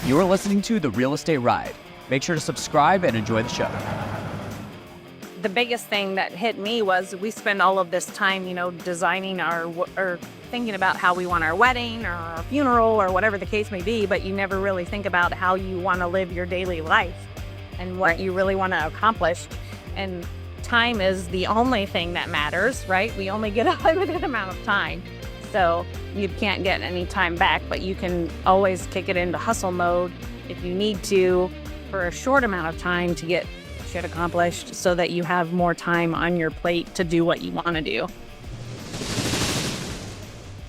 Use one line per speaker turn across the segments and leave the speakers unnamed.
You're listening to The Real Estate Ride. Make sure to subscribe and enjoy the show.
The biggest thing that hit me was we spend all of this time, designing or thinking about how we want our wedding or our funeral or whatever the case may be, but you never really think about how you want to live your daily life and what you really want to accomplish. And time is the only thing that matters, right? We only get a limited amount of time. So you can't get any time back, but you can always kick it into hustle mode if you need to for a short amount of time to get shit accomplished so that you have more time on your plate to do what you want to do.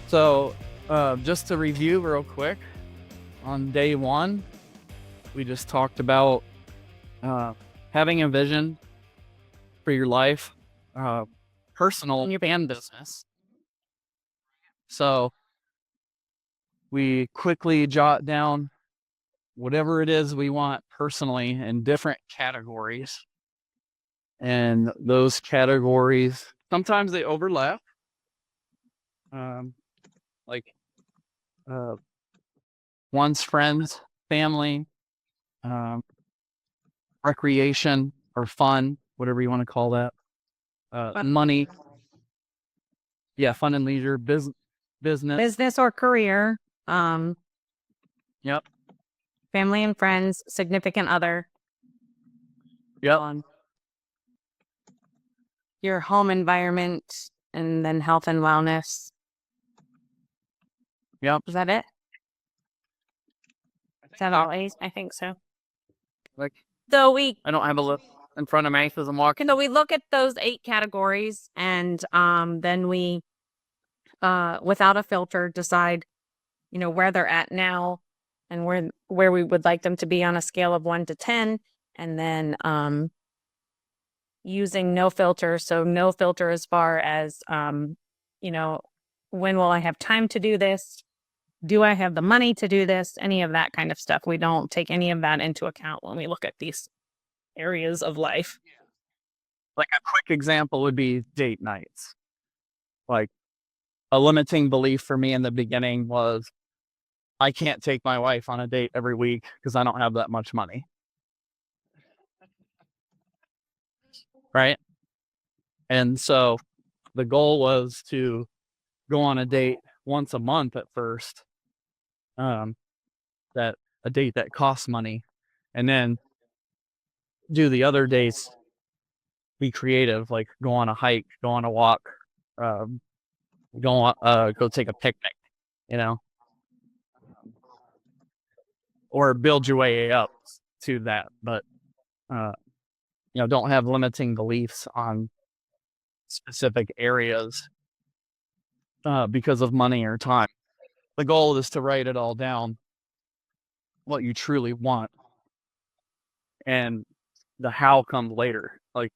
So just to review real quick, on day one, we just talked about having a vision for your life, personal and business. So we quickly jot down whatever it is we want personally in different categories. And those categories, sometimes they overlap. One's friends, family, recreation or fun, whatever you want to call that. Money. Yeah, fun and leisure, business
or career.
Yep.
Family and friends, significant other.
Yep.
Your home environment, and then health and wellness.
Yep.
Is that it? Is that all A's? I think so.
I don't have a list in front of me as I'm walking.
So we look at those 8 categories, and then we, without a filter, decide, where they're at now and where we would like them to be on a scale of 1 to 10, and then using no filter. So no filter as far as, when will I have time to do this? Do I have the money to do this? Any of that kind of stuff. We don't take any of that into account when we look at these areas of life.
Like a quick example would be date nights. Like a limiting belief for me in the beginning was I can't take my wife on a date every week because I don't have that much money. Right? And so the goal was to go on a date once a month at first. That a date that costs money, and then do the other dates, be creative, like go on a hike, go on a walk, go take a picnic, or build your way up to that. But don't have limiting beliefs on specific areas because of money or time. The goal is to write it all down, what you truly want, and the how comes later. Like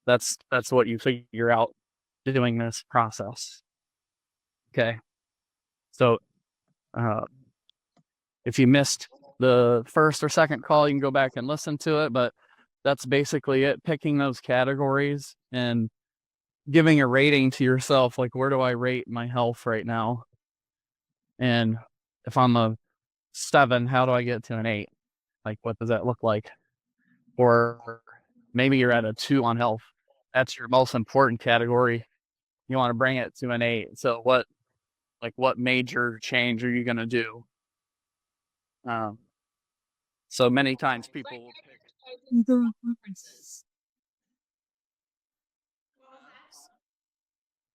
that's what you figure out doing this process. Okay. So if you missed the first or second call, you can go back and listen to it, but that's basically it. Picking those categories and giving a rating to yourself. Like, where do I rate my health right now? And if I'm a 7, how do I get to an 8? Like, what does that look like? Or maybe you're at a 2 on health. That's your most important category. You want to bring it to an 8. So what major change are you going to do? So many times people will pick preferences.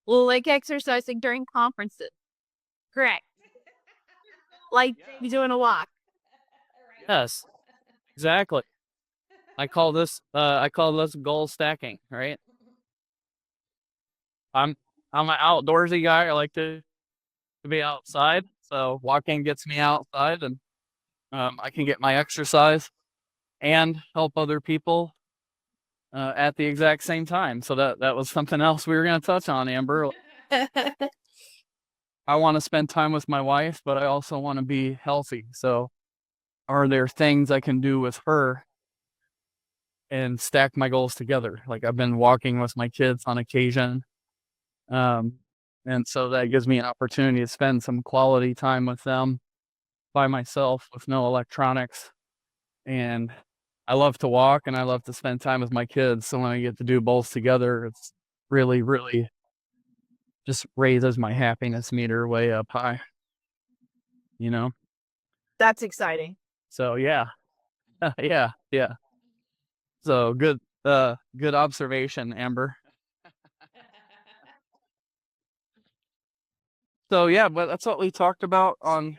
Well, like exercising during conferences. Correct. Like you doing a walk.
Yes, exactly. I call this goal stacking, right? I'm an outdoorsy guy. I like to be outside. So walking gets me outside, and I can get my exercise and help other people at the exact same time. So that was something else we were going to touch on, Amber. I want to spend time with my wife, but I also want to be healthy. So are there things I can do with her and stack my goals together? Like I've been walking with my kids on occasion. And so that gives me an opportunity to spend some quality time with them by myself with no electronics. And I love to walk and I love to spend time with my kids. So when I get to do both together, it's really, really just raises my happiness meter way up high, you know?
That's exciting.
So yeah. Yeah. Yeah. So good observation, Amber. So yeah, but that's what we talked about on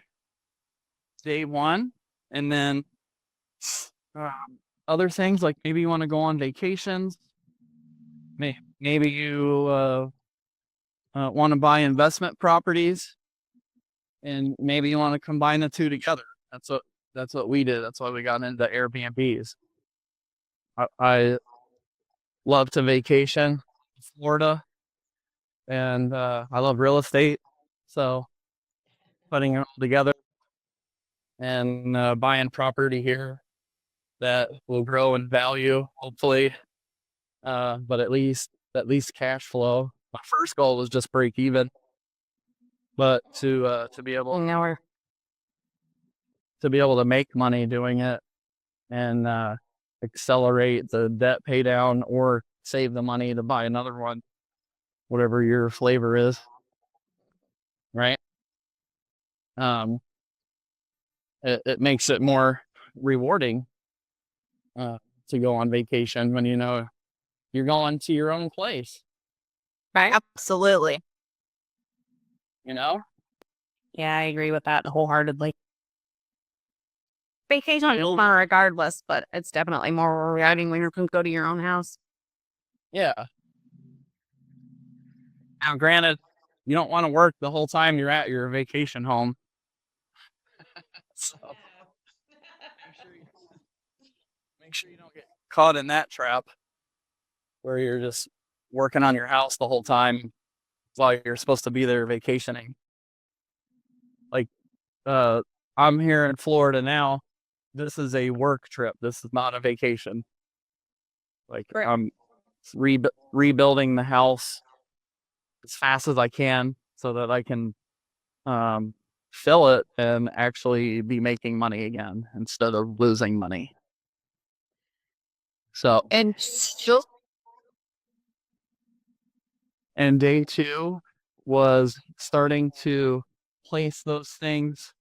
day one. And then other things like maybe you want to go on vacations. Maybe you want to buy investment properties, and maybe you want to combine the two together. That's what we did. That's why we got into Airbnbs. I love to vacation in Florida, and I love real estate. So putting it all together and buying property here that will grow in value, hopefully. But at least cash flow. My first goal was just break even, but to be able to make money doing it and accelerate the debt pay down or save the money to buy another one, whatever your flavor is, right? It makes it more rewarding to go on vacation when you know you're going to your own place,
Right.
Absolutely.
you know?
Yeah, I agree with that wholeheartedly. Vacation is fun regardless, but it's definitely more rewarding when you can go to your own house.
Yeah. Now, granted, you don't want to work the whole time you're at your vacation home. So make sure you don't get caught in that trap where you're just working on your house the whole time while you're supposed to be there vacationing. Like, I'm here in Florida now. This is a work trip. This is not a vacation. Like,
Right.
I'm rebuilding the house as fast as I can so that I can fill it and actually be making money again instead of losing money. So,
And just
and day 2 was starting to place those things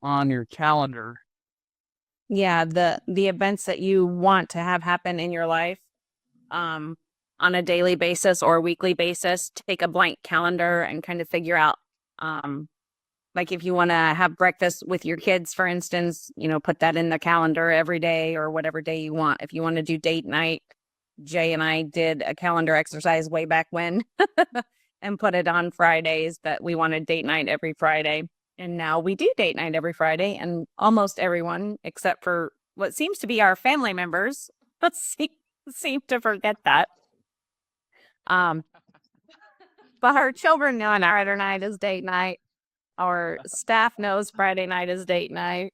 on your calendar.
Yeah, the events that you want to have happen in your life, on a daily basis or weekly basis, take a blank calendar and kind of figure out, like if you want to have breakfast with your kids, for instance, put that in the calendar every day or whatever day you want. If you want to do date night, Jay and I did a calendar exercise way back when and put it on Fridays that we wanted date night every Friday. And now we do date night every Friday, and almost everyone, except for what seems to be our family members, seem to forget that. But our children know Friday night is date night. Our staff knows Friday night is date night.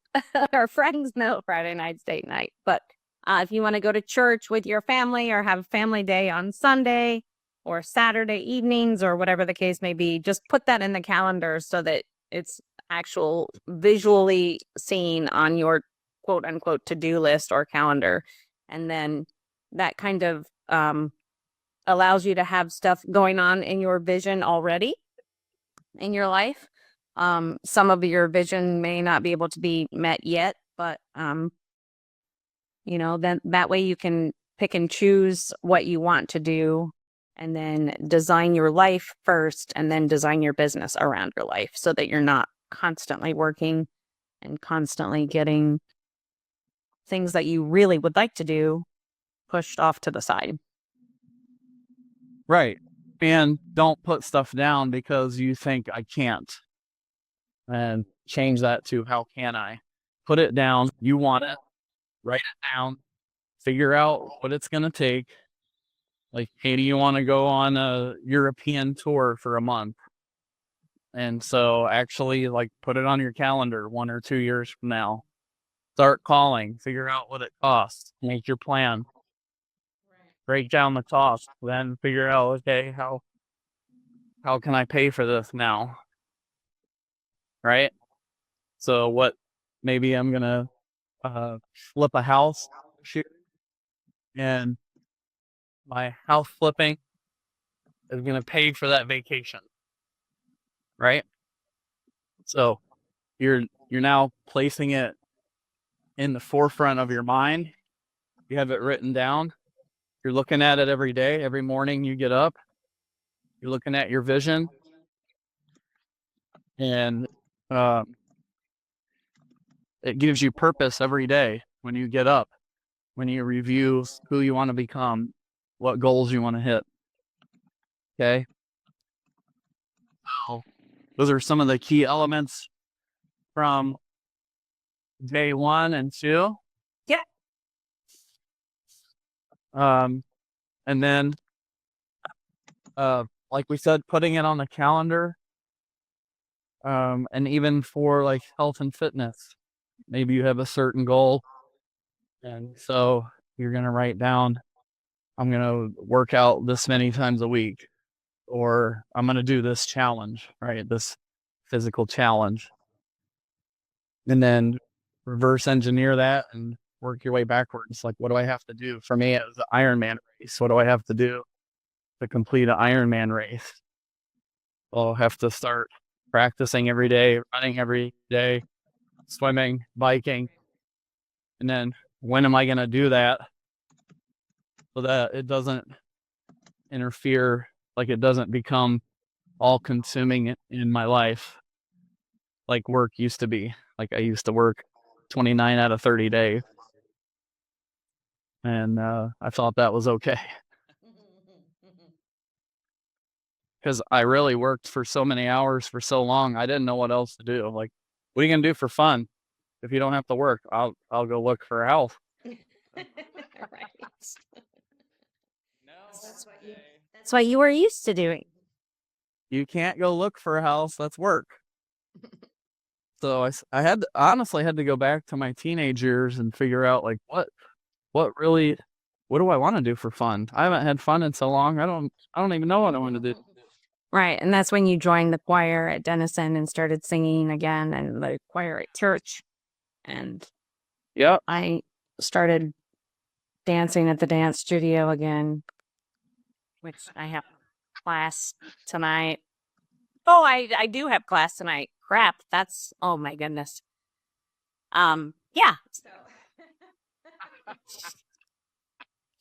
Our friends know Friday night's date night. But if you want to go to church with your family or have family day on Sunday or Saturday evenings or whatever the case may be, just put that in the calendar so that it's actual visually seen on your quote unquote to-do list or calendar. And then that kind of allows you to have stuff going on in your vision already in your life. Some of your vision may not be able to be met yet, but then that way you can pick and choose what you want to do and then design your life first and then design your business around your life so that you're not constantly working and constantly getting things that you really would like to do pushed off to the side.
Right. And don't put stuff down because you think I can't. And change that to how can I? Put it down. You want it. Write it down. Figure out what it's going to take. Like, hey, do you want to go on a European tour for a month? And so actually, like, put it on your calendar 1 or 2 years from now. Start calling. Figure out what it costs. Make your plan. Break down the cost. Then figure out, okay, how can I pay for this now? Right? So what, maybe I'm going to flip a house, and my house flipping is going to pay for that vacation, right? So you're now placing it in the forefront of your mind. You have it written down. You're looking at it every day. Every morning you get up, you're looking at your vision, and it gives you purpose every day when you get up, when you review who you want to become, what goals you want to hit. Okay. So those are some of the key elements from day 1 and 2.
Yeah.
And then, like we said, putting it on the calendar, and even for like health and fitness, maybe you have a certain goal, and so you're going to write down, I'm going to work out this many times a week, or I'm going to do this challenge, right? This physical challenge. And then reverse engineer that and work your way backwards. Like, what do I have to do? For me, it was the Ironman race. What do I have to do to complete an Ironman race? I'll have to start practicing every day, running every day, swimming, biking. And then when am I going to do that so that it doesn't interfere, like it doesn't become all consuming in my life like work used to be. Like I used to work 29 out of 30 days. And I thought that was okay. Because I really worked for so many hours for so long, I didn't know what else to do. Like, what are you gonna do for fun if you don't have to work? I'll go look for health.
Right.
That's what you were used to doing.
You can't go look for a house. That's work. So I had to, honestly had to go back to my teenage years and figure out like what do I want to do for fun? I haven't had fun in so long. I don't even know what I want to do.
Right. And that's when you joined the choir at Denison and started singing again, and the choir at church. And
Yep.
I started dancing at the dance studio again, which I have class tonight. Oh, I do have class tonight. Crap. That's, oh my goodness. Yeah.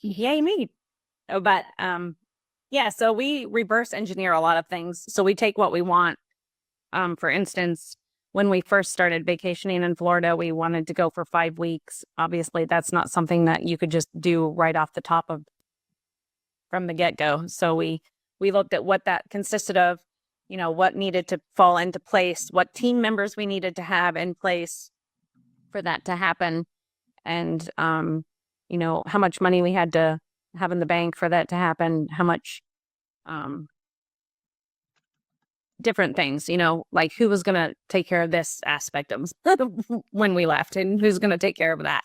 Yay me. But yeah, so we reverse engineer a lot of things. So we take what we want. For instance, when we first started vacationing in Florida, we wanted to go for 5 weeks. Obviously, that's not something that you could just do right off the top of from the get-go. So we looked at what that consisted of, you know, what needed to fall into place, what team members we needed to have in place for that to happen, and you know, how much money we had to have in the bank for that to happen, how much different things, you know, like who was going to take care of this aspect of when we left, and who's going to take care of that.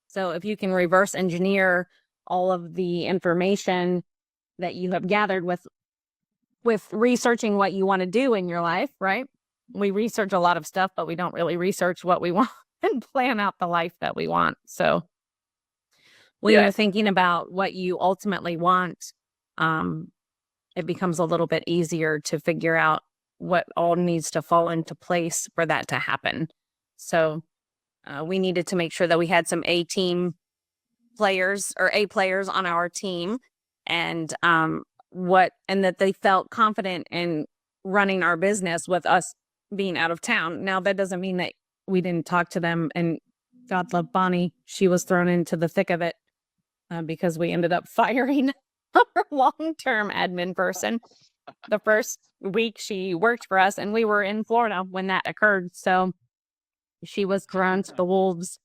So if you can reverse engineer all of the information that you have gathered with researching what you want to do in your life, right? We research a lot of stuff, but we don't really research what we want and plan out the life that we want. So when you're thinking about what you ultimately want, it becomes a little bit easier to figure out what all needs to fall into place for that to happen. So we needed to make sure that we had some A players on our team, and that they felt confident in running our business with us being out of town. Now, that doesn't mean that we didn't talk to them, and God love Bonnie, she was thrown into the thick of it because we ended up firing our long-term admin person the first week she worked for us, and we were in Florida when that occurred. So she was thrown to the wolves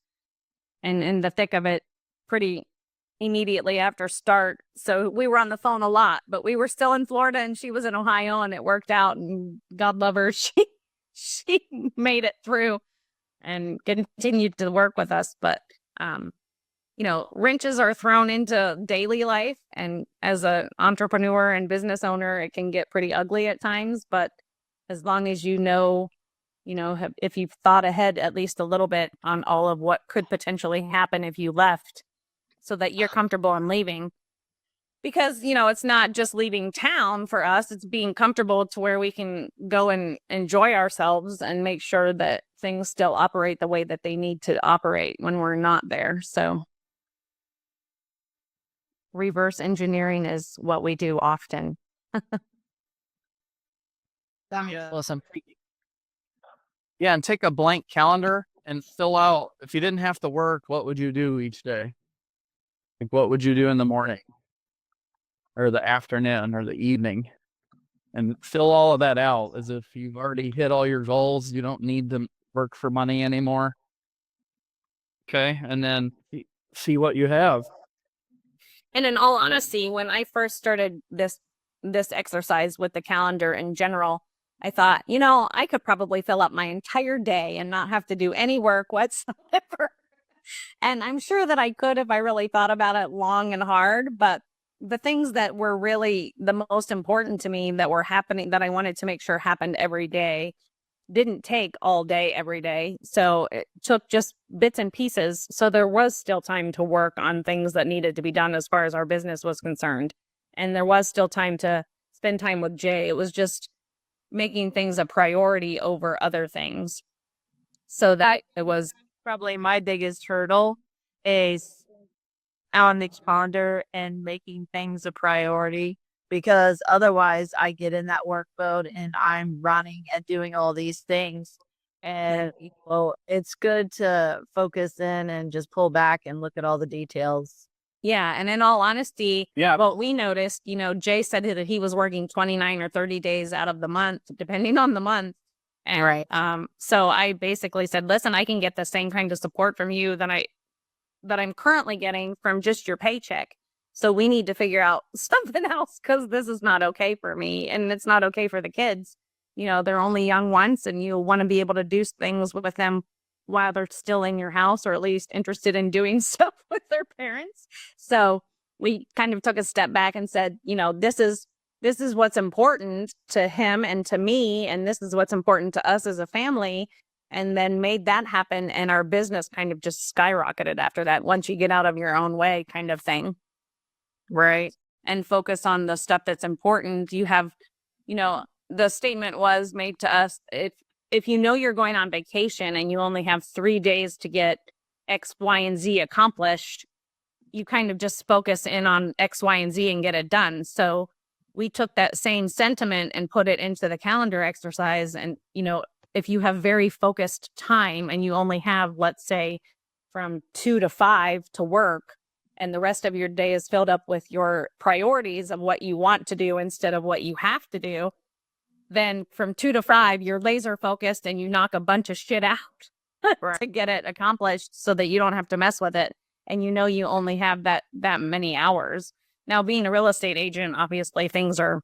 and in the thick of it pretty immediately after start. So we were on the phone a lot, but we were still in Florida and she was in Ohio, and it worked out, and God love her, she made it through and continued to work with us. But you know, wrenches are thrown into daily life, and as an entrepreneur and business owner, it can get pretty ugly at times. But as long as you know if you've thought ahead at least a little bit on all of what could potentially happen if you left, so that you're comfortable in leaving. Because, it's not just leaving town for us, it's being comfortable to where we can go and enjoy ourselves and make sure that things still operate the way that they need to operate when we're not there. So reverse engineering is what we do often.
Listen, yeah, and take a blank calendar and fill out, if you didn't have to work, what would you do each day? Like, what would you do in the morning or the afternoon or the evening? And fill all of that out as if you've already hit all your goals. You don't need to work for money anymore. Okay. And then see what you have.
And in all honesty, when I first started this exercise with the calendar in general, I thought, I could probably fill up my entire day and not have to do any work whatsoever. And I'm sure that I could if I really thought about it long and hard. But the things that were really the most important to me that were happening, that I wanted to make sure happened every day, didn't take all day every day. So it took just bits and pieces. So there was still time to work on things that needed to be done as far as our business was concerned. And there was still time to spend time with Jay. It was just making things a priority over other things. So that it was
Probably my biggest hurdle is on the calendar and making things a priority, because otherwise I get in that work mode and I'm running and doing all these things. And it's good to focus in and just pull back and look at all the details.
Yeah. And in all honesty,
Yeah.
what we noticed, Jay said that he was working 29 or 30 days out of the month, depending on the month. And
Right.
So I basically said, listen, I can get the same kind of support from you that I'm currently getting from just your paycheck. So we need to figure out something else, because this is not okay for me and it's not okay for the kids. They're only young once, and you want to be able to do things with them while they're still in your house, or at least interested in doing stuff with their parents. So we kind of took a step back and said, this is what's important to him and to me, and this is what's important to us as a family. And then made that happen, and our business kind of just skyrocketed after that, once you get out of your own way, kind of thing. Right. And focus on the stuff that's important. You have, the statement was made to us, if you're going on vacation and you only have 3 days to get X, Y, and Z accomplished, you kind of just focus in on X, Y, and Z and get it done. So we took that same sentiment and put it into the calendar exercise. And, if you have very focused time and you only have, let's say, from 2 to 5 to work, and the rest of your day is filled up with your priorities of what you want to do instead of what you have to do, then from 2 to 5, you're laser focused and you knock a bunch of shit out to get it accomplished, so that you don't have to mess with it. And you only have that many hours. Now, being a real estate agent, obviously things are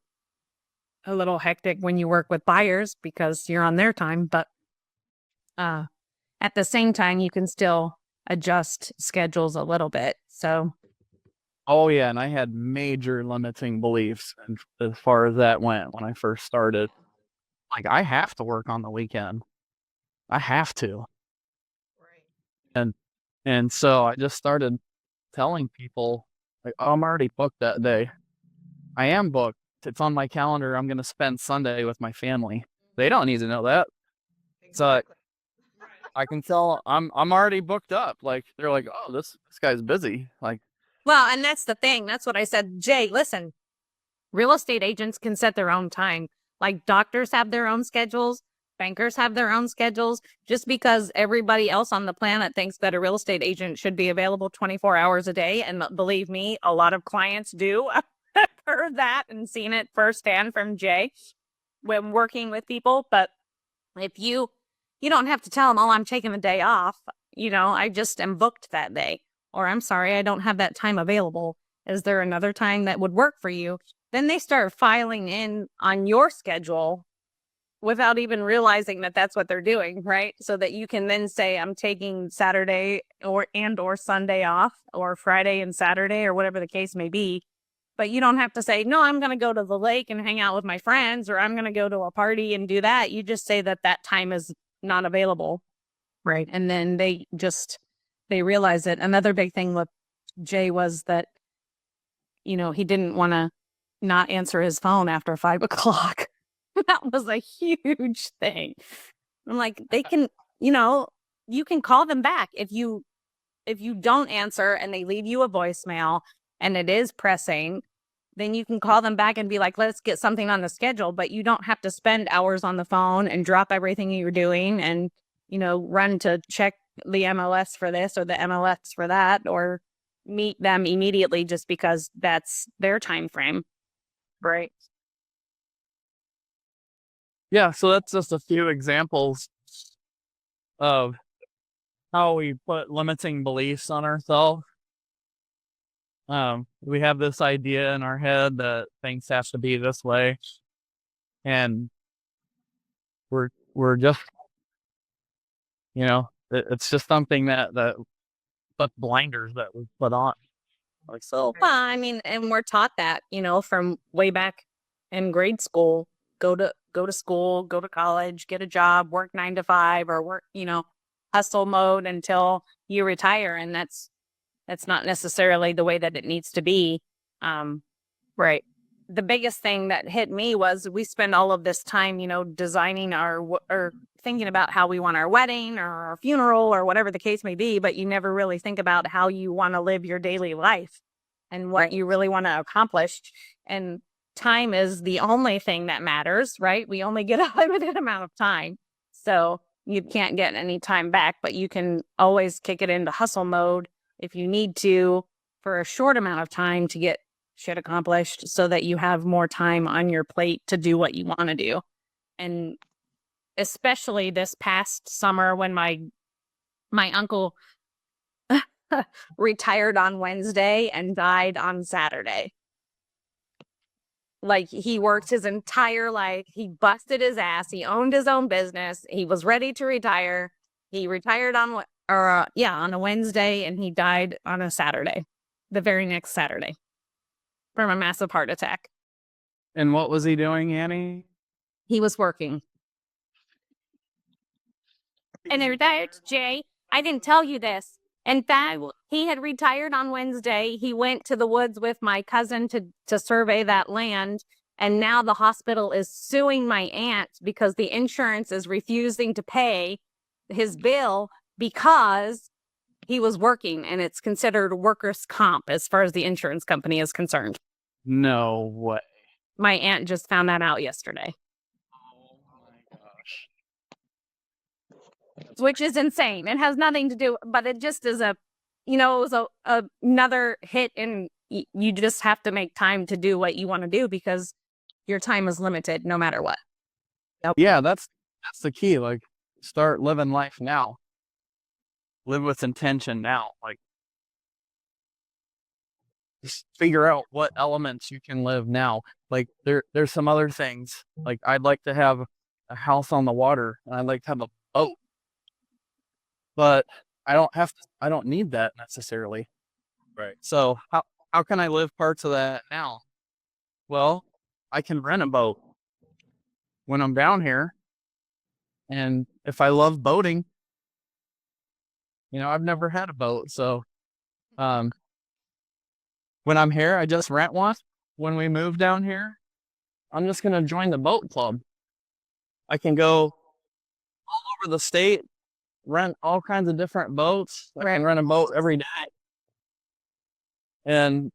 a little hectic when you work with buyers because you're on their time, but at the same time, you can still adjust schedules a little bit. So,
Oh yeah, and I had major limiting beliefs as far as that went when I first started. Like, I have to work on the weekend. I have to. And so I just started telling people, like, oh, I'm already booked that day. I am booked. It's on my calendar. I'm going to spend Sunday with my family. They don't need to know that. So I can tell I'm already booked up. Like, they're like, oh, this guy's busy. Like,
well, and that's the thing. That's what I said. Jay, listen, real estate agents can set their own time. Like, doctors have their own schedules. Bankers have their own schedules. Just because everybody else on the planet thinks that a real estate agent should be available 24 hours a day. And believe me, a lot of clients do. I've heard that and seen it firsthand from Jay when working with people. But if you don't have to tell them, oh, I'm taking the day off. I just am booked that day. Or I'm sorry, I don't have that time available. Is there another time that would work for you? Then they start filing in on your schedule without even realizing that that's what they're doing, right? So that you can then say, I'm taking Saturday or Sunday off, or Friday and Saturday, or whatever the case may be. But you don't have to say, no, I'm going to go to the lake and hang out with my friends, or I'm going to go to a party and do that. You just say that time is not available.
Right.
And then they realize it. Another big thing with Jay was that, he didn't want to not answer his phone after 5 o'clock. That was a huge thing. I'm like, they can, you can call them back if you don't answer and they leave you a voicemail and it is pressing, then you can call them back and be like, let's get something on the schedule, but you don't have to spend hours on the phone and drop everything you're doing and, run to check the MLS for this or the MLS for that, or meet them immediately just because that's their time frame.
Right.
Yeah, so that's just a few examples of how we put limiting beliefs on ourselves. We have this idea in our head that things have to be this way, and we're just, it's just something that but blinders that we put on. Like so.
Well, I mean, and we're taught that, from way back in grade school. Go to school, go to college, get a job, work 9 to 5, or work, hustle mode until you retire. And that's not necessarily the way that it needs to be.
Right.
The biggest thing that hit me was we spend all of this time, designing or thinking about how we want our wedding or our funeral or whatever the case may be, but you never really think about how you want to live your daily life and what you really want to accomplish. And time is the only thing that matters, right? We only get a limited amount of time. So you can't get any time back, but you can always kick it into hustle mode if you need to for a short amount of time to get shit accomplished so that you have more time on your plate to do what you want to do. And especially this past summer when my uncle retired on Wednesday and died on Saturday. Like, he worked his entire life. He busted his ass. He owned his own business. He was ready to retire. He retired on a Wednesday, and he died on a Saturday, the very next Saturday, from a massive heart attack.
And what was he doing, Annie?
He was working. And he retired, Jay. I didn't tell you this. In fact, he had retired on Wednesday. He went to the woods with my cousin to survey that land. And now the hospital is suing my aunt because the insurance is refusing to pay his bill because he was working, and it's considered workers' comp as far as the insurance company is concerned.
No way.
My aunt just found that out yesterday.
Oh my gosh.
Which is insane. It has nothing to do, but it just is it was another hit, and you just have to make time to do what you want to do because your time is limited no matter what.
Yep. Yeah, that's the key. Like, start living life now. Live with intention now. Like, just figure out what elements you can live now. Like, there's some other things. Like, I'd like to have a house on the water, and I'd like to have a boat. But I don't need that necessarily.
Right.
So how can I live parts of that now? Well, I can rent a boat when I'm down here. And if I love boating, I've never had a boat. So when I'm here, I just rent one. When we move down here, I'm just going to join the boat club. I can go all over the state, rent all kinds of different boats. I can rent a boat every day. And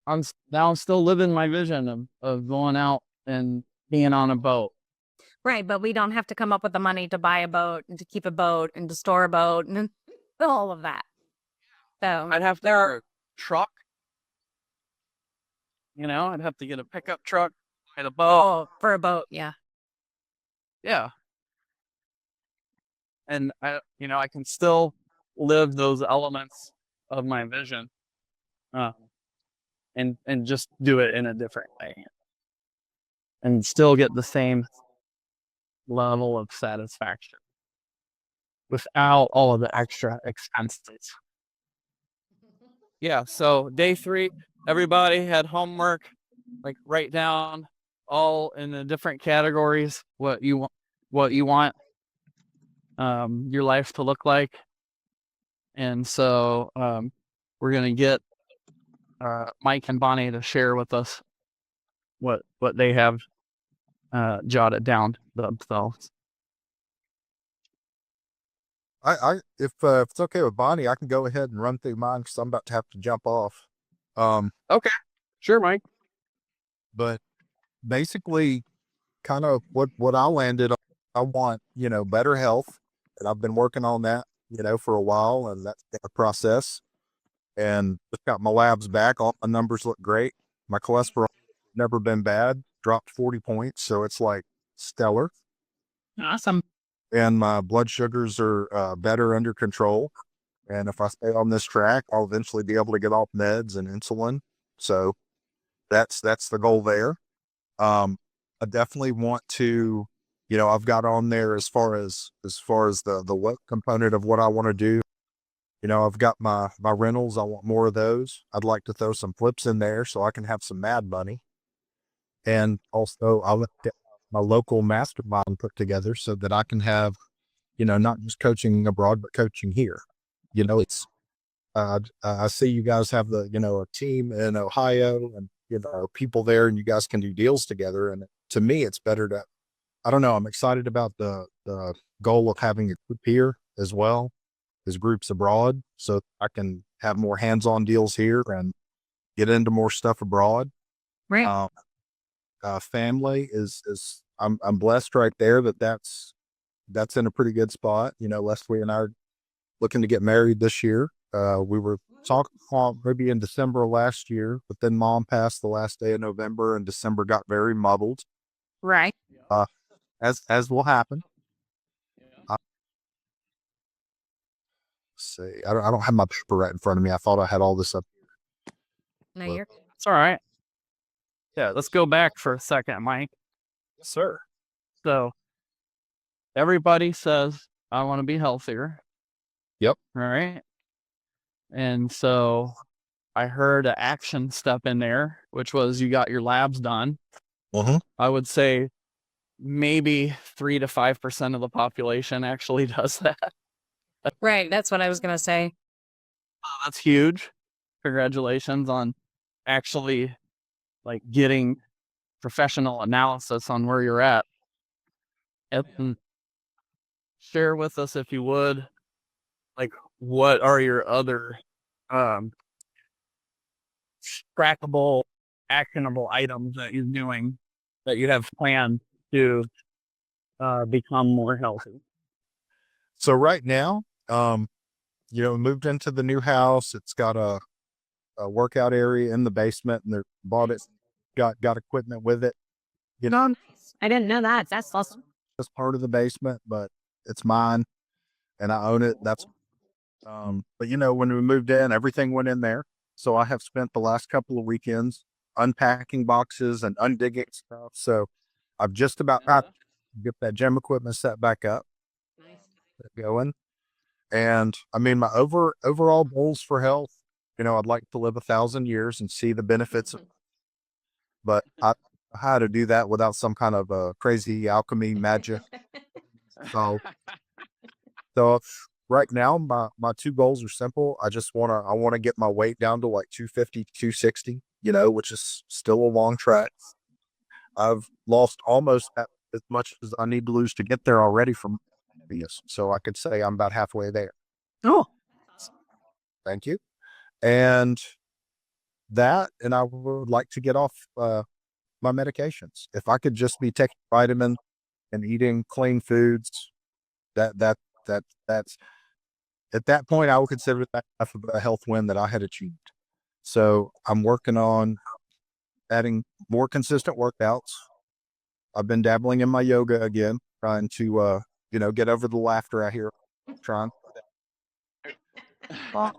I'm still living my vision of going out and being on a boat.
Right, but we don't have to come up with the money to buy a boat and to keep a boat and to store a boat and all of that. So
I'd have to have a truck. I'd have to get a pickup truck, buy the boat.
for a boat, yeah.
Yeah. And I can still live those elements of my vision, and just do it in a different way, and still get the same level of satisfaction without all of the extra expenses. Yeah. So day 3, everybody had homework. Like, write down all in the different categories what you want, what you want your life to look like. And so we're going to get Mike and Bonnie to share with us what they have jotted down themselves.
If it's okay with Bonnie, I can go ahead and run through mine because I'm about to have to jump off.
Okay, sure, Mike.
But basically, kind of what I landed on, I want, better health, and I've been working on that, for a while, and that's been a process. And just got my labs back. All my numbers look great. My cholesterol never been bad. Dropped 40 points, so it's like stellar.
Awesome.
And my blood sugars are better under control. And if I stay on this track, I'll eventually be able to get off meds and insulin. So that's the goal there. I definitely want to, I've got on there as far as the what component of what I want to do. I've got my rentals. I want more of those. I'd like to throw some flips in there so I can have some mad money. And also I'll let my local mastermind put together so that I can have, not just coaching abroad, but coaching here. It's, I see you guys have the, a team in Ohio and, people there, and you guys can do deals together. And to me, it's better to, I don't know. I'm excited about the goal of having a group here as well as groups abroad, so I can have more hands-on deals here and get into more stuff abroad.
Right.
Family is I'm blessed right there that's in a pretty good spot. Leslie and I are looking to get married this year. We were talking maybe in December of last year, but then Mom passed the last day of November, and December got very muddled.
Right.
As will happen. Let's see, I don't have my paper right in front of me. I thought I had all this up.
No,
Well,
you're
It's all right. Yeah, let's go back for a second, Mike.
Yes, sir.
So everybody says, I want to be healthier.
Yep.
Right. And so I heard an action step in there, which was you got your labs done.
Mm-hmm.
I would say maybe 3 to 5% of the population actually does that.
right. That's what I was gonna say.
That's huge. Congratulations on actually like getting professional analysis on where you're at. And share with us, if you would, like what are your other trackable, actionable items that you're doing that you have planned to become more healthy?
So right now, moved into the new house. It's got a workout area in the basement, and they bought it, got equipment with it.
I didn't know that. That's awesome.
It's part of the basement, but it's mine and I own it. That's, but when we moved in, everything went in there. So I have spent the last couple of weekends unpacking boxes and undigging stuff. So I've just about got to get that gym equipment set back up, going. And I mean, my overall goals for health, I'd like to live 1,000 years and see the benefits of, but I how to do that without some kind of crazy alchemy magic. So, so right now, my two goals are simple. I want to get my weight down to like 250, 260, which is still a long track. I've lost almost as much as I need to lose to get there already from previous. So I could say I'm about halfway there.
Oh,
Thank you. And I would like to get off my medications. If I could just be taking vitamins and eating clean foods, that's at that point I would consider that a health win that I had achieved. So I'm working on adding more consistent workouts. I've been dabbling in my yoga again, trying to get over the laughter I hear. Trying.
Well,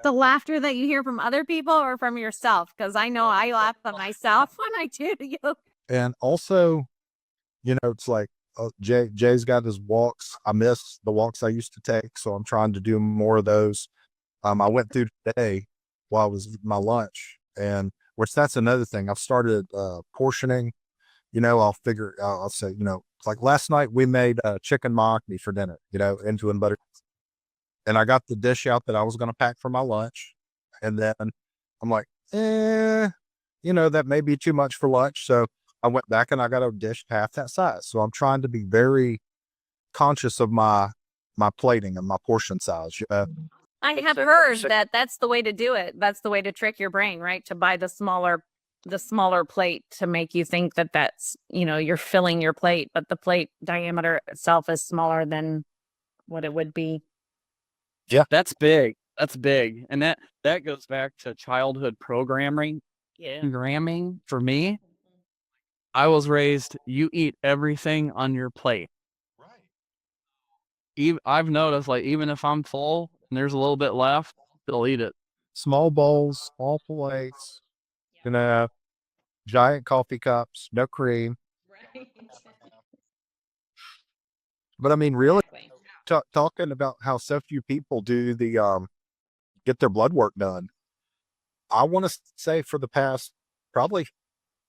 the laughter that you hear from other people or from yourself, because I know I laugh at myself when I do yoga.
And also, it's like Jay's got his walks. I miss the walks I used to take, so I'm trying to do more of those. I went through today while I was eating my lunch, and which that's another thing. I've started portioning, I'll say, like last night we made chicken mahogany for dinner, into and butter. And I got the dish out that I was going to pack for my lunch. And then I'm like, that may be too much for lunch. So I went back and I got a dish half that size. So I'm trying to be very conscious of my plating and my portion size.
I have heard that that's the way to do it. That's the way to trick your brain, right? To buy the smaller plate to make you think that that's, you're filling your plate, but the plate diameter itself is smaller than what it would be.
That's big. That's big. And that goes back to childhood programming. Programming for me. I was raised, you eat everything on your plate. I've noticed, like, even if I'm full and there's a little bit left, they'll eat it.
Small bowls, small plates, giant coffee cups, no cream. But I mean, really, talking about how so few people do get their blood work done. I want to say for the past probably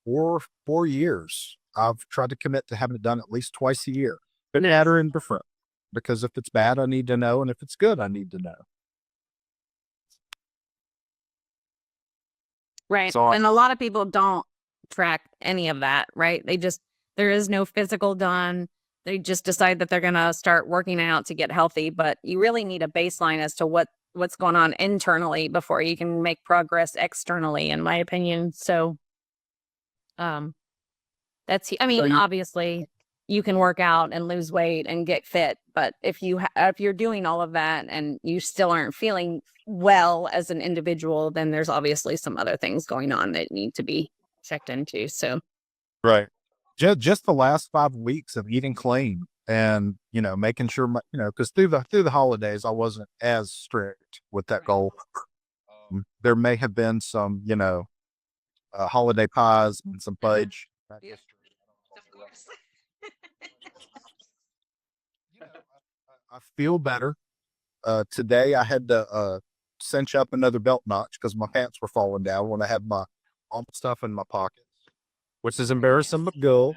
4 years, I've tried to commit to having it done at least twice a year. But add or indifferent. Because if it's bad, I need to know. And if it's good, I need to know.
Right.
So
and a lot of people don't track any of that, right? There is no physical done. They just decide that they're going to start working out to get healthy. But you really need a baseline as to what's going on internally before you can make progress externally, in my opinion. So, obviously you can work out and lose weight and get fit, but if you're doing all of that and you still aren't feeling well as an individual, then there's obviously some other things going on that need to be checked into. So,
right. Just the last 5 weeks of eating clean and, making sure because through the holidays, I wasn't as strict with that goal. There may have been some, holiday pies and some fudge. I feel better. Today I had to cinch up another belt notch because my pants were falling down when I had all my stuff in my pockets, which is embarrassing but good.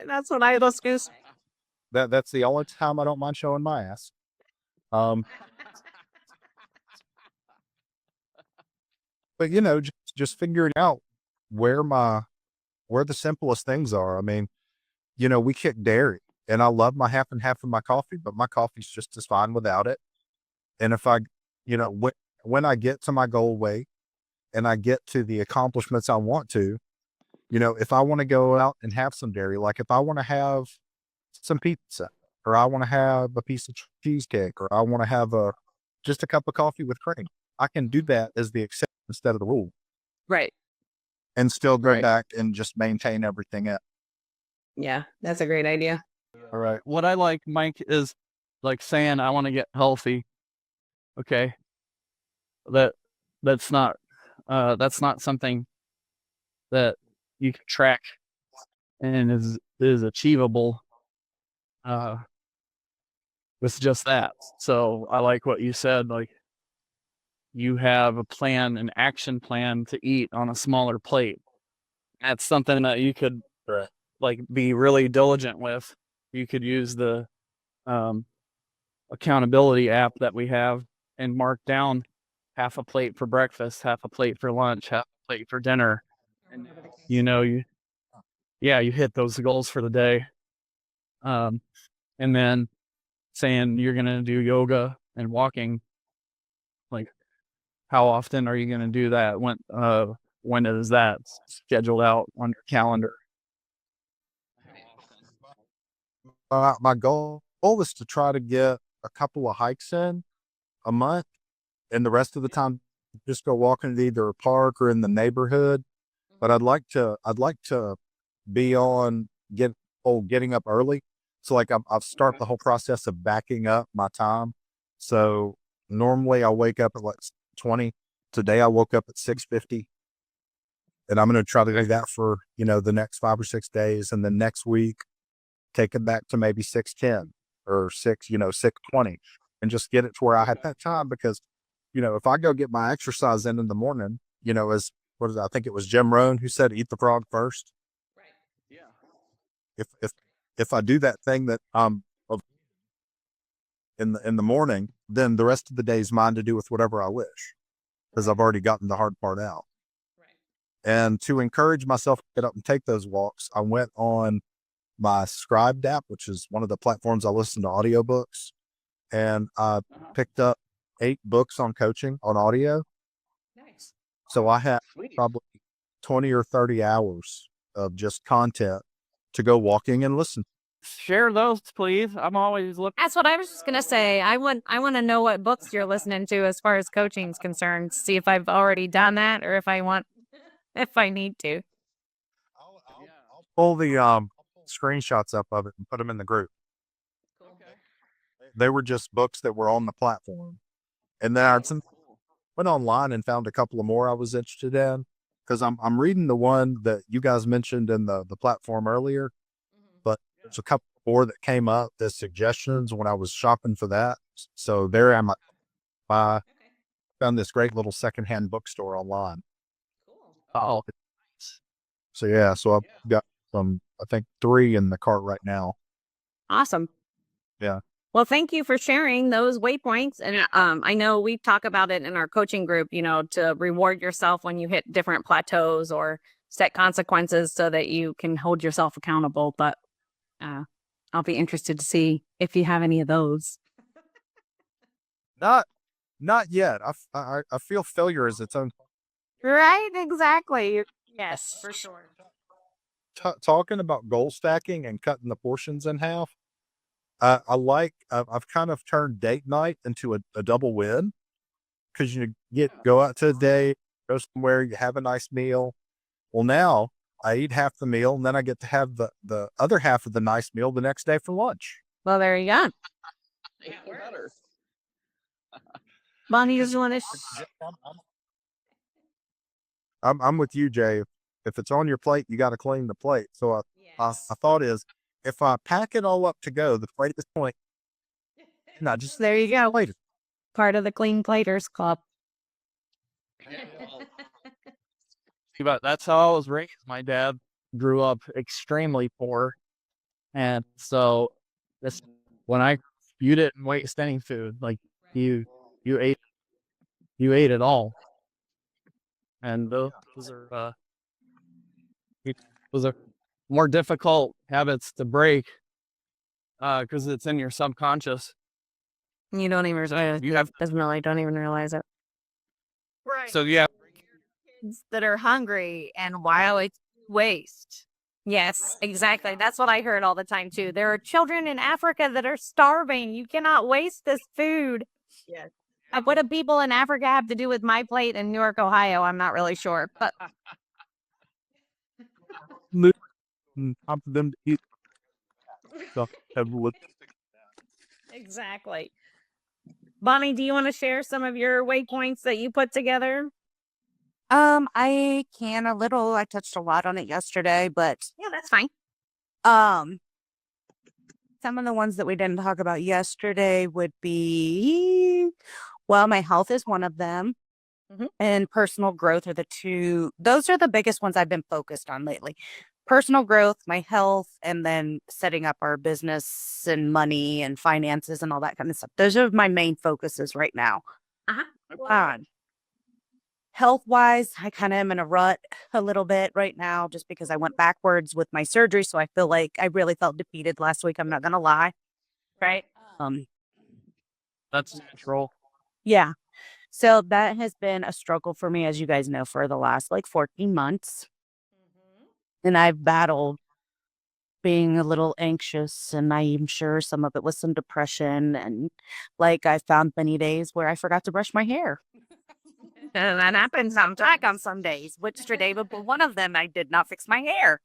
that's what I was going to say.
That's the only time I don't mind showing my ass. But just figuring out where the simplest things are. I mean, we kick dairy, and I love my half and half of my coffee, but my coffee's just as fine without it. And if I, when I get to my goal weight and I get to the accomplishments I want to, if I want to go out and have some dairy, like if I want to have some pizza, or I want to have a piece of cheesecake, or I want to have just a cup of coffee with cream, I can do that as the exception instead of the rule.
Right.
And still go back and just maintain everything else.
Yeah, that's a great idea.
All right. What I like, Mike, is like saying I want to get healthy. Okay. That's not something that you can track and is achievable with just that. So I like what you said, like you have a plan, an action plan to eat on a smaller plate. That's something that you could like be really diligent with. You could use the accountability app that we have and mark down half a plate for breakfast, half a plate for lunch, half a plate for dinner. And you hit those goals for the day. And then saying you're going to do yoga and walking, like how often are you going to do that? When is that scheduled out on your calendar?
My goal is to try to get a couple of hikes in a month, and the rest of the time just go walking at either a park or in the neighborhood. But I'd like to be on getting up early. So like I'll start the whole process of backing up my time. So normally I wake up at like 20. Today I woke up at 6:50, and I'm going to try to do that for the next 5 or 6 days, and then next week take it back to maybe 6:10 or 6:20, and just get it to where I had that time. Because if I go get my exercise in the morning, I think it was Jim Rohn who said eat the frog first.
Right. Yeah.
If I do that thing that in the morning, then the rest of the day is mine to do with whatever I wish, because I've already gotten the hard part out. And to encourage myself to get up and take those walks, I went on my Scribed app, which is one of the platforms I listen to audiobooks, and I picked up 8 books on coaching on audio.
Nice.
So I had probably 20 or 30 hours of just content to go walking and listen.
Share those, please. I'm always looking.
That's what I was just gonna say. I want to know what books you're listening to as far as coaching is concerned. See if I've already done that or if I need to.
I'll pull the screenshots up of it and put them in the group. They were just books that were on the platform. And then I went online and found a couple of more I was interested in, because I'm reading the one that you guys mentioned in the platform earlier, but there's a couple more that came up as suggestions when I was shopping for that. So there I am. I found this great little secondhand bookstore online.
Oh,
So yeah, so I've got I think 3 in the cart right now.
Awesome.
Yeah.
Well, thank you for sharing those waypoints. And I know we talk about it in our coaching group, to reward yourself when you hit different plateaus or set consequences so that you can hold yourself accountable. But I'll be interested to see if you have any of those.
Not yet. I feel failure is its own.
Right, exactly. Yes, for sure.
Talking about goal stacking and cutting the portions in half. I've kind of turned date night into a double win, because you go out to a date, go somewhere, you have a nice meal. Well, now I eat half the meal and then I get to have the other half of the nice meal the next day for lunch.
Well, there you go. Bonnie, does you want to?
I'm with you, Jay. If it's on your plate, you got to clean the plate. So I thought is, if I pack it all up to go, the plate at this point, not just
There you go.
later.
Part of the Clean Platers Club.
but that's how I was raised. My dad grew up extremely poor, and so you didn't waste any food. Like you ate it all, and those are more difficult habits to break, because it's in your subconscious.
You don't even don't even realize it.
Right.
So yeah,
Kids that are hungry and while it's waste.
Yes, exactly. That's what I heard all the time too. There are children in Africa that are starving. You cannot waste this food.
Yes.
What do people in Africa have to do with my plate in Newark, Ohio? I'm not really sure, but
Time for them to eat. So
exactly. Bonnie, do you want to share some of your waypoints that you put together?
I can a little. I touched a lot on it yesterday, but
Yeah, that's fine.
um some of the ones that we didn't talk about yesterday would be, well, my health is one of them.
Mhm.
And personal growth are the two. Those are the biggest ones I've been focused on lately. Personal growth, my health, and then setting up our business and money and finances and all that kind of stuff. Those are my main focuses right now.
Uh-huh.
Health wise, I kind of am in a rut a little bit right now just because I went backwards with my surgery. So I feel like I really felt defeated last week. I'm not going to lie.
Right.
that's natural.
Yeah. So that has been a struggle for me, as you guys know, for the last 14 months. And I've battled being a little anxious, and I'm sure some of it was some depression. And I found many days where I forgot to brush my hair. And that happens sometimes on some days, which today would be one of them. I did not fix my hair.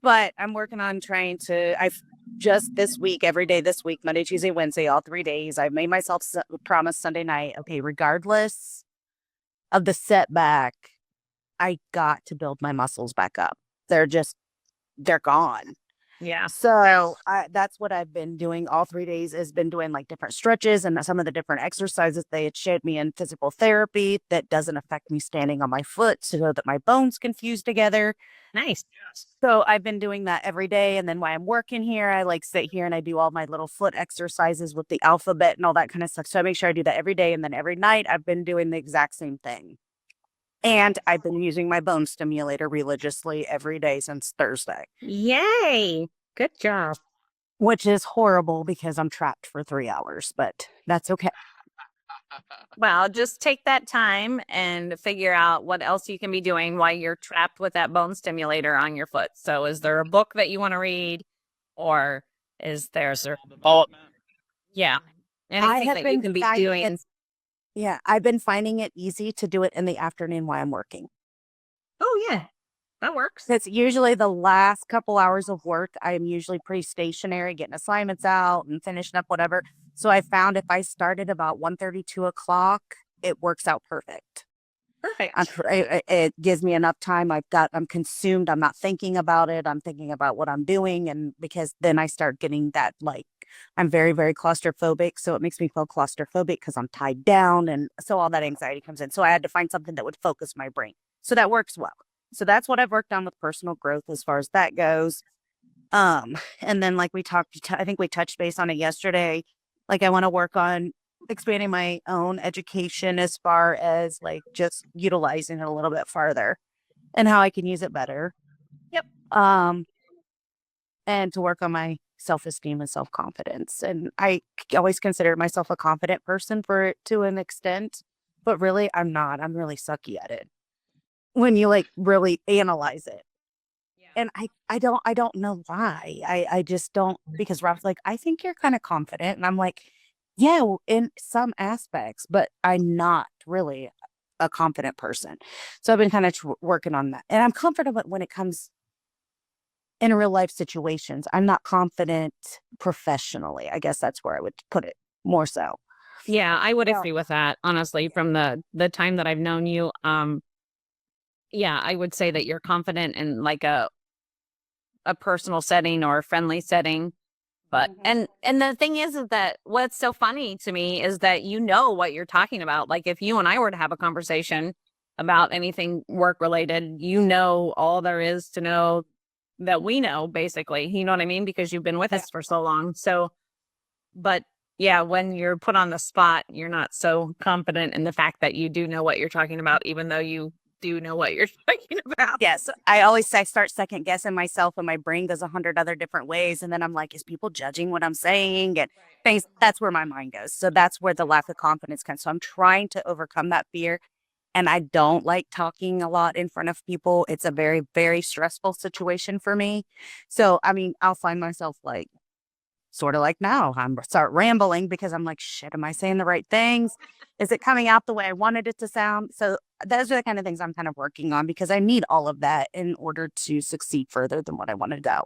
But I'm working on I've just this week, every day this week, Monday, Tuesday, Wednesday, all 3 days, I made myself promise Sunday night, okay, regardless of the setback, I got to build my muscles back up. They're gone.
Yeah.
So that's what I've been doing all 3 days, has been doing like different stretches and some of the different exercises they had showed me in physical therapy that doesn't affect me standing on my foot so that my bones can fuse together.
Nice.
So I've been doing that every day. And then while I'm working here, I like sit here and I do all my little foot exercises with the alphabet and all that kind of stuff. So I make sure I do that every day. And then every night I've been doing the exact same thing. And I've been using my bone stimulator religiously every day since Thursday,
Yay. Good job.
which is horrible because I'm trapped for 3 hours, but that's okay.
Well, just take that time and figure out what else you can be doing while you're trapped with that bone stimulator on your foot. So is there a book that you want to read, or is there
Development.
yeah,
I
anything
have
that you
been
can be
finding
doing?
it, yeah, I've been finding it easy to do it in the afternoon while I'm working.
Oh yeah, that works.
It's usually the last couple hours of work. I am usually pretty stationary, getting assignments out and finishing up whatever. So I found if I started about 1:30, 2 o'clock, it works out perfect.
Perfect.
It gives me enough time. I'm consumed. I'm not thinking about it. I'm thinking about what I'm doing. And because then I start getting that, like, I'm very, very claustrophobic. So it makes me feel claustrophobic because I'm tied down. And so all that anxiety comes in. So I had to find something that would focus my brain. So that works well. So that's what I've worked on with personal growth as far as that goes. And then like we talked, I think we touched base on it yesterday. Like I want to work on expanding my own education as far as like just utilizing it a little bit farther and how I can use it better.
Yep.
And to work on my self-esteem and self-confidence. And I always consider myself a confident person to an extent, but really I'm not. I'm really sucky at it when you like really analyze it. And I don't know why. I just don't, because Rob's like, I think you're kind of confident. And I'm like, yeah, well, in some aspects, but I'm not really a confident person. So I've been kind of working on that. And I'm comfortable when it comes in real life situations. I'm not confident professionally. I guess that's where I would put it more so.
Yeah, I would
Yeah.
agree with that, honestly, from the time that I've known you. Yeah, I would say that you're confident in like a personal setting or a friendly setting. But and the thing is that what's so funny to me is that you know what you're talking about. Like if you and I were to have a conversation about anything work related, you know all there is to know that we know, basically. You know what I mean? Because you've been with us for so long. So, but yeah, when you're put on the spot, you're not so confident in the fact that you do know what you're talking about, even though you do know what you're talking about.
Yes. I always say I start second guessing myself and my brain goes 100 other different ways. And then I'm like, is people judging what I'm saying? And things, that's where my mind goes. So that's where the lack of confidence comes. So I'm trying to overcome that fear. And I don't like talking a lot in front of people. It's a very, very stressful situation for me. So, I mean, I'll find myself like, sort of like now, I'm start rambling because I'm like, shit, am I saying the right things? Is it coming out the way I wanted it to sound? So those are the kind of things I'm kind of working on because I need all of that in order to succeed further than what I want to do.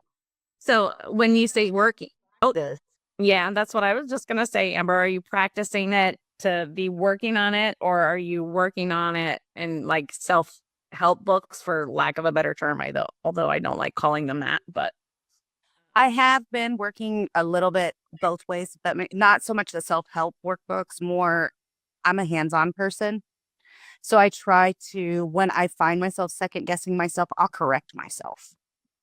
So when you say working,
The-
yeah, that's what I was just going to say, Amber. Are you practicing it to be working on it, or are you working on it in like self-help books, for lack of a better term? Although I don't like calling them that, but
I have been working a little bit both ways, but not so much the self-help workbooks, more I'm a hands-on person. So I try to, when I find myself second guessing myself, I'll correct myself.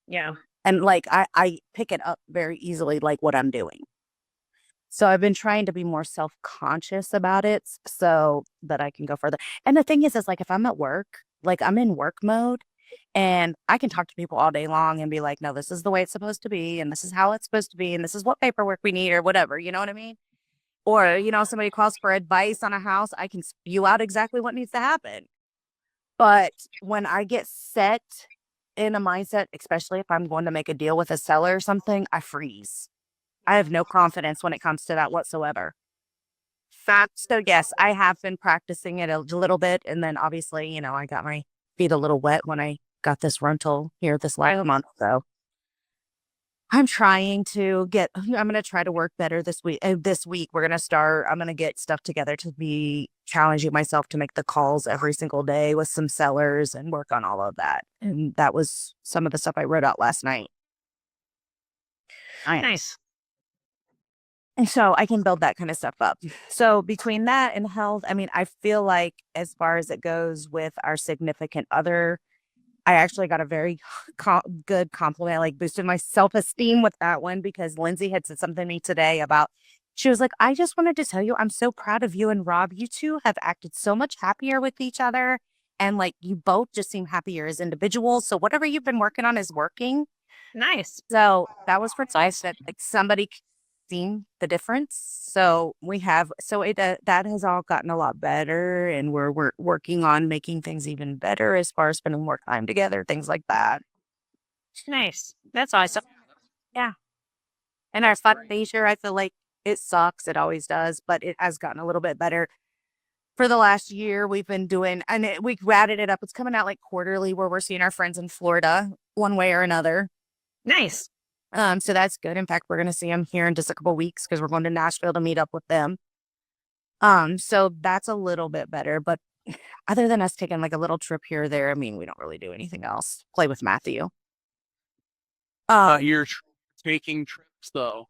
yeah.
And like I pick it up very easily, like what I'm doing. So I've been trying to be more self-conscious about it so that I can go further. And the thing is like if I'm at work, like I'm in work mode and I can talk to people all day long and be like, no, this is the way it's supposed to be, and this is how it's supposed to be, and this is what paperwork we need or whatever, you know what I mean? Or, somebody calls for advice on a house, I can spew out exactly what needs to happen. But when I get set in a mindset, especially if I'm going to make a deal with a seller or something, I freeze. I have no confidence when it comes to that whatsoever. So yes, I have been practicing it a little bit. And then obviously, I got my feet a little wet when I got this rental here this last month. So I'm trying to I'm going to try to work better this week. This week, I'm going to get stuff together to be challenging myself to make the calls every single day with some sellers and work on all of that. And that was some of the stuff I wrote out last night.
Nice.
And so I can build that kind of stuff up. So between that and health, I mean, I feel like as far as it goes with our significant other, I actually got a very good compliment, like boosted my self-esteem with that one because Lindsay had said something to me today about, she was like, I just wanted to tell you, I'm so proud of you and Rob. You two have acted so much happier with each other. And like you both just seem happier as individuals. So whatever you've been working on is working.
Nice.
So that was precise that like somebody seen the difference. So we have, so it that has all gotten a lot better, and we're working on making things even better as far as spending more time together, things like that.
Nice. That's awesome.
And our fun leisure, I feel like it sucks. It always does, but it has gotten a little bit better. For the last year, we've been doing, and we ratted it up. It's coming out like quarterly, where we're seeing our friends in Florida one way or another.
Nice.
So that's good. In fact, we're going to see them here in just a couple weeks because we're going to Nashville to meet up with them. So that's a little bit better. But other than us taking like a little trip here or there, I mean, we don't really do anything else. Play with Matthew.
You're taking trips though.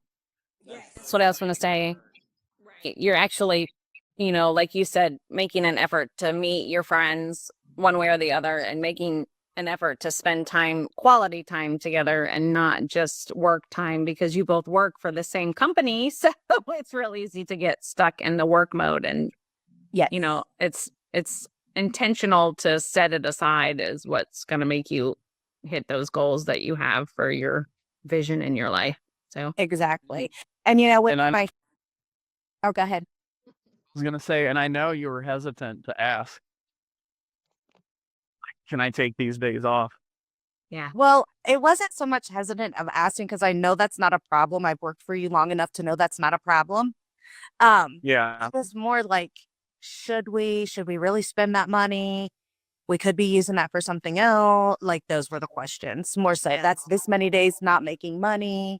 That's what I was going to say. You're actually, like you said, making an effort to meet your friends one way or the other and making an effort to spend quality time together and not just work time, because you both work for the same company. So it's real easy to get stuck in the work mode. And,
Yeah.
it's intentional to set it aside is what's going to make you hit those goals that you have for your vision in your life. So
Exactly. And with
And
oh, go ahead.
I was gonna say, and I know you were hesitant to ask, can I take these days off?
yeah.
Well, it wasn't so much hesitant of asking because I know that's not a problem. I've worked for you long enough to know that's not a problem.
Yeah.
It was more like, should we really spend that money? We could be using that for something else. Like those were the questions. More so, that's this many days not making money.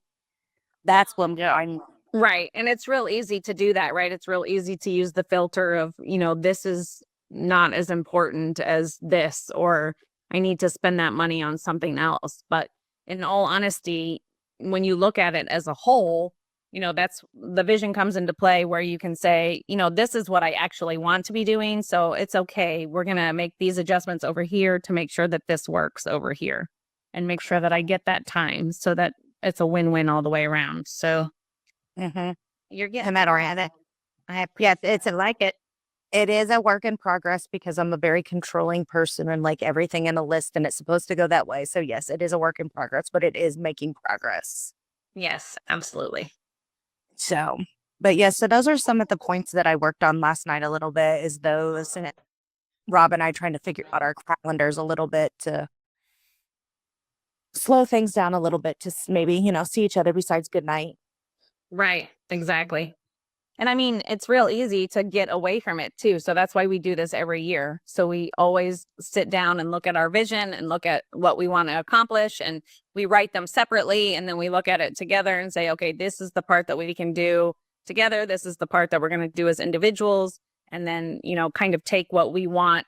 That's what I'm.
Right. And it's real easy to do that, right? It's real easy to use the filter of, this is not as important as this, or I need to spend that money on something else. But in all honesty, when you look at it as a whole, that's the vision comes into play where you can say, this is what I actually want to be doing. So it's okay. We're going to make these adjustments over here to make sure that this works over here and make sure that I get that time so that it's a win-win all the way around. So you're getting that oriented. It's like it.
It is a work in progress because I'm a very controlling person and like everything in a list, and it's supposed to go that way. So yes, it is a work in progress, but it is making progress.
Yes, absolutely.
So, but yes, so those are some of the points that I worked on last night a little bit, is those, and Rob and I trying to figure out our calendars a little bit to slow things down a little bit to maybe, see each other besides good night.
Right. Exactly. And I mean, it's real easy to get away from it too. So that's why we do this every year. So we always sit down and look at our vision and look at what we want to accomplish, and we write them separately. And then we look at it together and say, okay, this is the part that we can do together. This is the part that we're going to do as individuals. And then, kind of take what we want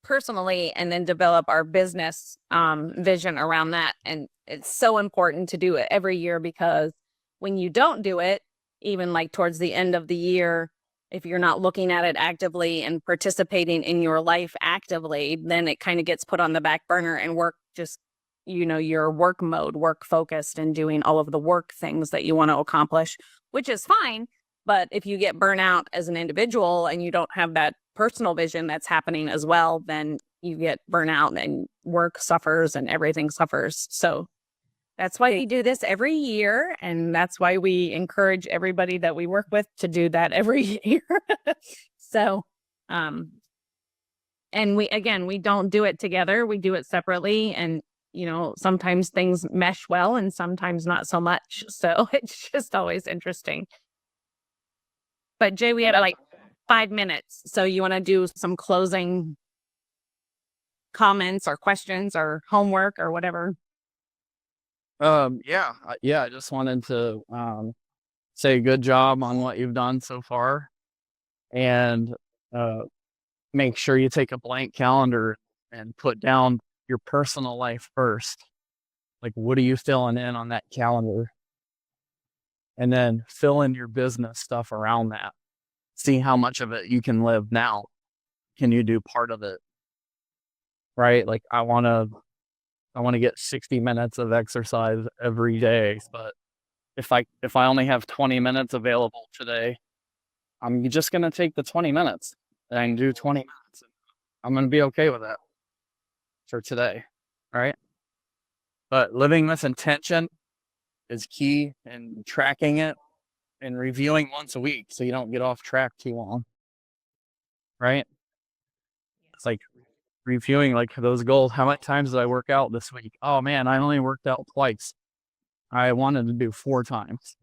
personally and then develop our business vision around that. And it's so important to do it every year, because when you don't do it, even like towards the end of the year, if you're not looking at it actively and participating in your life actively, then it kind of gets put on the back burner and work just, your work mode, work focused and doing all of the work things that you want to accomplish, which is fine. But if you get burnout as an individual and you don't have that personal vision that's happening as well, then you get burnout and work suffers and everything suffers. So that's why we do this every year. And that's why we encourage everybody that we work with to do that every year. So, and we don't do it together. We do it separately. And, sometimes things mesh well and sometimes not so much. So it's just always interesting. But Jay, we have like 5 minutes. So you want to do some closing comments or questions or homework or whatever?
Yeah. I just wanted to say good job on what you've done so far, and make sure you take a blank calendar and put down your personal life first. Like, what are you filling in on that calendar? and then fill in your business stuff around that. See how much of it you can live now. Can you do part of it? Right? Like I want to get 60 minutes of exercise every day, but if I only have 20 minutes available today, I'm just going to take the 20 minutes and do 20 minutes. I'm going to be okay with that for today, right? But living with intention is key, and tracking it and reviewing once a week so you don't get off track too long, right? It's like reviewing like those goals. How many times did I work out this week? Oh man, I only worked out twice. I wanted to do 4 times.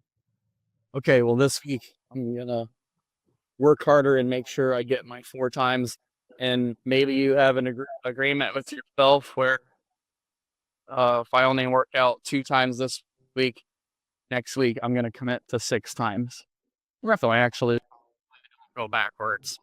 Okay, well this week I'm gonna work harder and make sure I get my 4 times. And maybe you have an agreement with yourself where if I only work out 2 times this week, next week I'm gonna commit to 6 times. So I actually go backwards.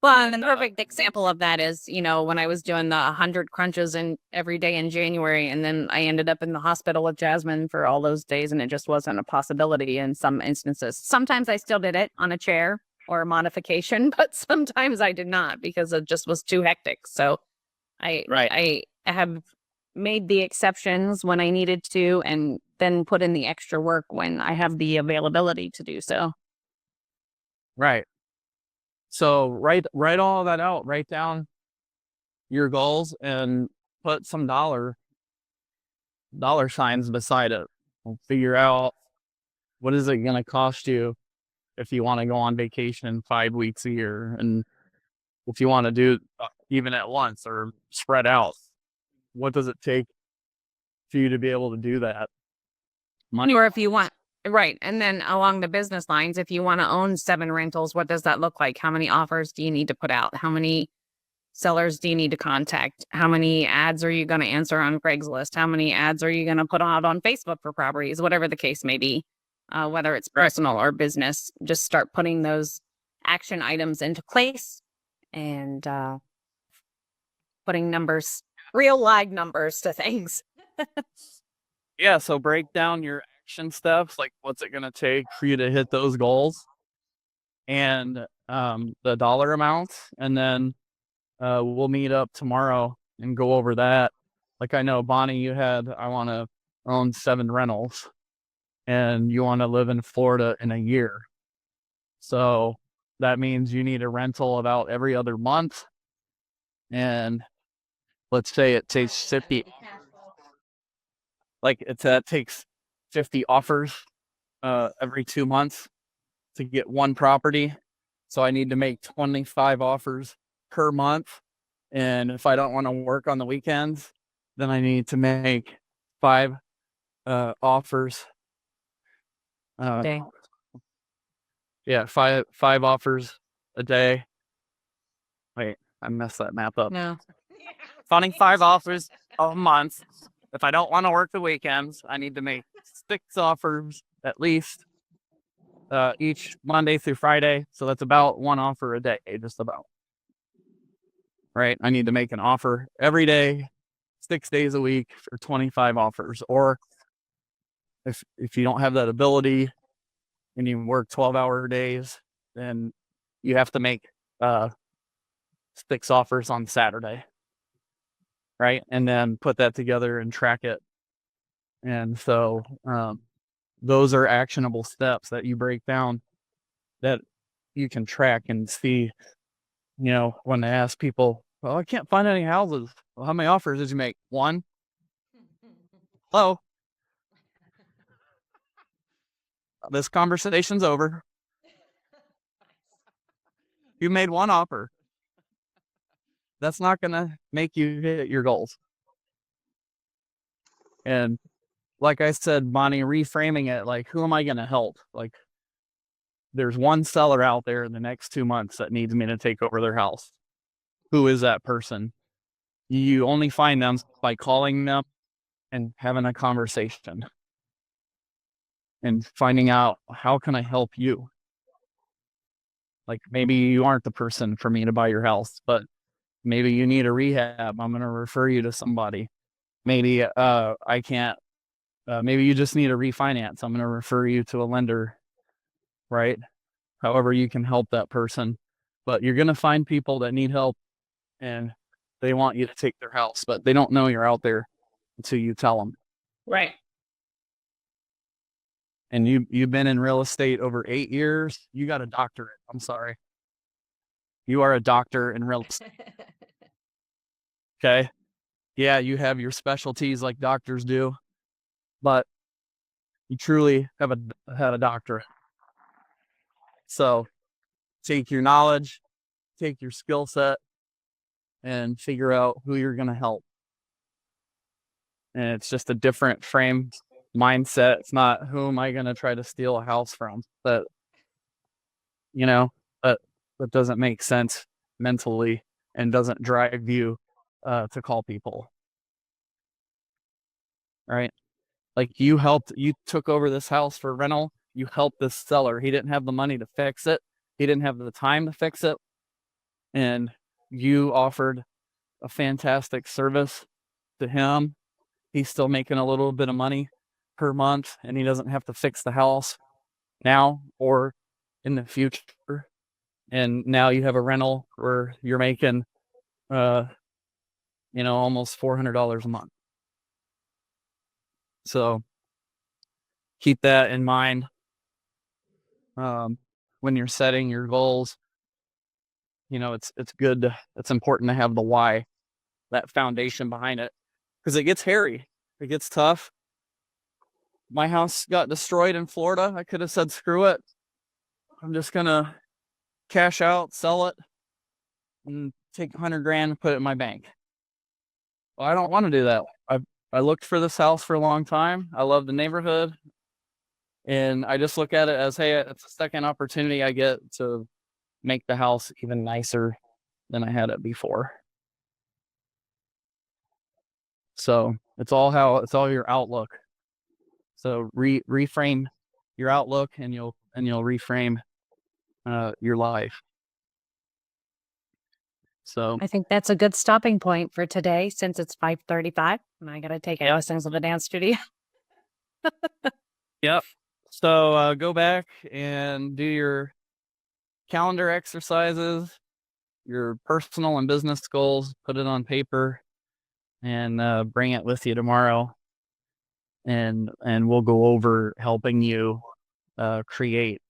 Well, and the perfect example of that is, when I was doing the 100 crunches every day in January, and then I ended up in the hospital with Jasmine for all those days, and it just wasn't a possibility in some instances. Sometimes I still did it on a chair or a modification, but sometimes I did not because it just was too hectic. So I have made the exceptions when I needed to, and then put in the extra work when I have the availability to do so.
Right. So write all that out. Write down your goals and put some dollar signs beside it. We'll figure out what is it going to cost you if you want to go on vacation 5 weeks a year, and if you want to do even at once or spread out. What does it take for you to be able to do that? Money.
Or if you want, right. And then along the business lines, if you want to own 7 rentals, what does that look like? How many offers do you need to put out? How many sellers do you need to contact? How many ads are you going to answer on Craigslist? How many ads are you going to put out on Facebook for properties? Whatever the case may be, whether it's personal or business, just start putting those action items into place and putting numbers, real live numbers to things.
Yeah, so break down your action steps, like what's it going to take for you to hit those goals, and the dollar amounts, and then we'll meet up tomorrow and go over that. Like I know, Bonnie, you had, I want to own 7 rentals, and you want to live in Florida in a year. So that means you need a rental about every other month. And let's say it takes 50, that takes 50 offers every 2 months to get one property. So I need to make 25 offers per month. And if I don't want to work on the weekends, then I need to make 5 offers.
Okay.
Yeah, 5 offers a day. Wait, I messed that map up.
No.
Finding 5 offers a month. If I don't want to work the weekends, I need to make 6 offers at least each Monday through Friday. So that's about 1 offer a day, just about. Right? I need to make an offer every day, 6 days a week for 25 offers. Or if you don't have that ability and you work 12-hour days, then you have to make 6 offers on Saturday. Right? And then put that together and track it. And so those are actionable steps that you break down that you can track and see, when they ask people, well, I can't find any houses. Well, how many offers did you make? 1? Hello? This conversation's over. You made 1 offer. That's not going to make you hit your goals. And like I said, Bonnie, reframing it, like, who am I going to help? Like, there's 1 seller out there in the next 2 months that needs me to take over their house. Who is that person? You only find them by calling them and having a conversation and finding out, how can I help you? Like, maybe you aren't the person for me to buy your house, but maybe you need a rehab. I'm going to refer you to somebody. Maybe I can't maybe you just need a refinance. I'm going to refer you to a lender, right? However you can help that person. But you're going to find people that need help and they want you to take their house, but they don't know you're out there until you tell them.
Right.
And you've been in real estate over 8 years. You got a doctorate. I'm sorry. You are a doctor in real estate. Okay. Yeah, you have your specialties like doctors do, but you truly have had a doctorate. So take your knowledge, take your skill set, and figure out who you're going to help. And it's just a different frame mindset. It's not who am I going to try to steal a house from. That that doesn't make sense mentally and doesn't drive you to call people. Right? Like you took over this house for rental. You helped this seller. He didn't have the money to fix it. He didn't have the time to fix it. And you offered a fantastic service to him. He's still making a little bit of money per month, and he doesn't have to fix the house now or in the future. And now you have a rental where you're making, almost $400 a month. So keep that in mind when you're setting your goals. It's good. It's important to have the why, that foundation behind it, because it gets hairy. It gets tough. My house got destroyed in Florida. I could have said, screw it. I'm just going to cash out, sell it, and take $100,000 and put it in my bank. Well, I don't want to do that. I looked for this house for a long time. I love the neighborhood. And I just look at it as, hey, it's a second opportunity I get to make the house even nicer than I had it before. So it's all your outlook. So reframe your outlook, and you'll reframe your life. So
I think that's a good stopping point for today, since it's 5:35 and I got to take Allison to the dance studio.
Yep. So go back and do your calendar exercises, your personal and business goals, put it on paper, and bring it with you tomorrow. And we'll go over helping you create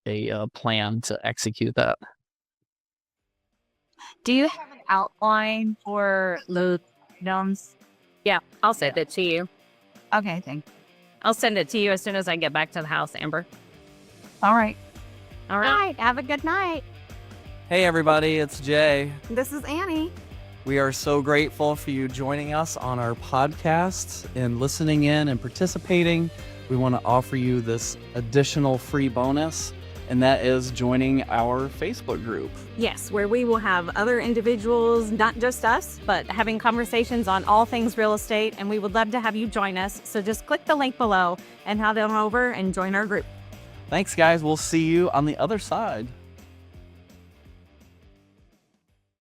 a plan to execute that.
Do you have an outline for the items?
Yeah, I'll send it to you.
Okay, thanks.
I'll send it to you as soon as I get back to the house, Amber.
All right.
All right. Have a good night.
Hey everybody, it's Jay.
This is Annie.
We are so grateful for you joining us on our podcast and listening in and participating. We want to offer you this additional free bonus, and that is joining our Facebook group.
Yes, where we will have other individuals, not just us, but having conversations on all things real estate, and we would love to have you join us. So just click the link below and head on over and join our group.
Thanks, guys. We'll see you on the other side.